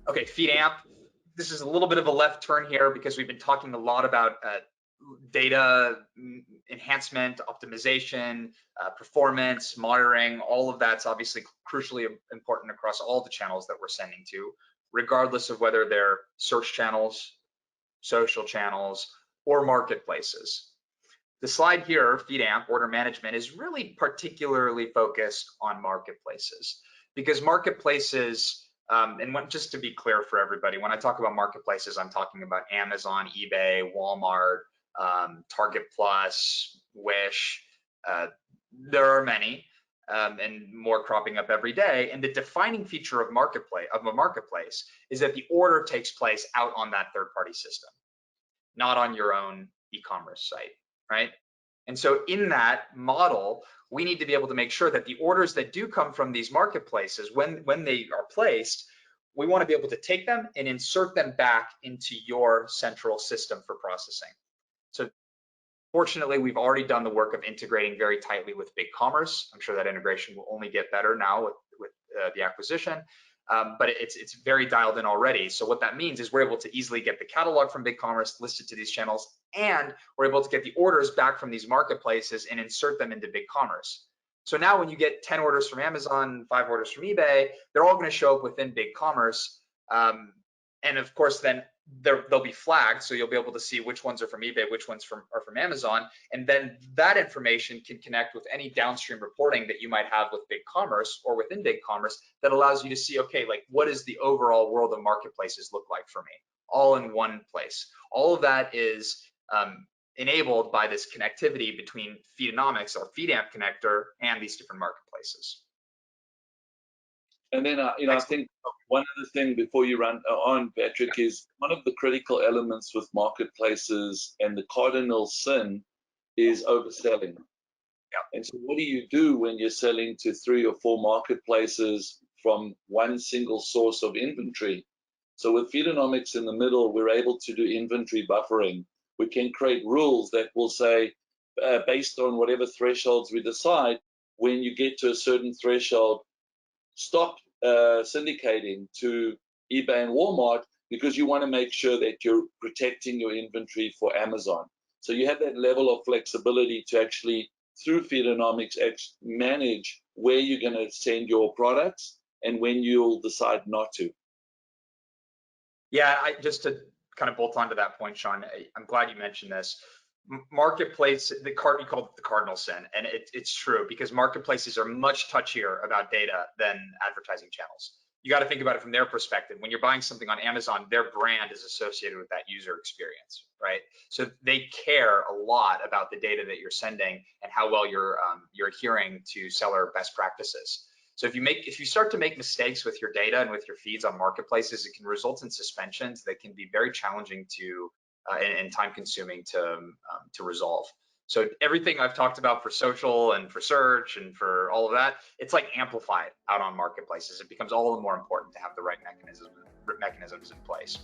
Okay, FeedAMP. This is a little bit of a left turn here because we've been talking a lot about data enhancement, optimization, performance, monitoring. All of that's obviously crucially important across all the channels that we're sending to, regardless of whether they're search channels, social channels, or marketplaces. The slide here, FeedAMP, order management, is really particularly focused on marketplaces because marketplaces, just to be clear for everybody, when I talk about marketplaces, I'm talking about Amazon, eBay, Walmart, Target Plus, Wish. There are many, and more cropping up every day. And the defining feature of a marketplace is that the order takes place out on that third-party system, not on your own e-commerce site, right? And so in that model, we need to be able to make sure that the orders that do come from these marketplaces, when they are placed, we want to be able to take them and insert them back into your central system for processing. So fortunately, we've already done the work of integrating very tightly with BigCommerce. I'm sure that integration will only get better now with the acquisition, but it's very dialed in already. So what that means is we're able to easily get the catalog from BigCommerce listed to these channels, and we're able to get the orders back from these marketplaces and insert them into BigCommerce. So now when you get 10 orders from Amazon, 5 orders from eBay, they're all going to show up within BigCommerce. And of course, then they'll be flagged, so you'll be able to see which ones are from eBay, which ones are from Amazon, and then that information can connect with any downstream reporting that you might have with BigCommerce or within BigCommerce that allows you to see, okay, like what does the overall world of marketplaces look like for me, all in one place. All of that is enabled by this connectivity between Feedonomics, our FeedAMP connector, and these different marketplaces. And then, I think one other thing before you run on, Patrick, is one of the critical elements with marketplaces and the cardinal sin is overselling. Yeah. And so what do you do when you're selling to 3 or 4 marketplaces from one single source of inventory? So with Feedonomics in the middle, we're able to do inventory buffering. We can create rules that will say, based on whatever thresholds we decide, when you get to a certain threshold, stop syndicating to eBay and Walmart, because you want to make sure that you're protecting your inventory for Amazon. So you have that level of flexibility to actually, through Feedonomics, manage where you're going to send your products and when you'll decide not to. Yeah, just to kind of bolt onto that point, Shawn, I'm glad you mentioned this. Marketplace, you called it the cardinal sin, and it's true because marketplaces are much touchier about data than advertising channels. You got to think about it from their perspective. When you're buying something on Amazon, their brand is associated with that user experience, right? So they care a lot about the data that you're sending and how well you're adhering to seller best practices. So if you start to make mistakes with your data and with your feeds on marketplaces, it can result in suspensions that can be very challenging to and time consuming to resolve. So everything I've talked about for social and for search and for all of that, it's like amplified out on marketplaces. It becomes all the more important to have the right mechanisms in place.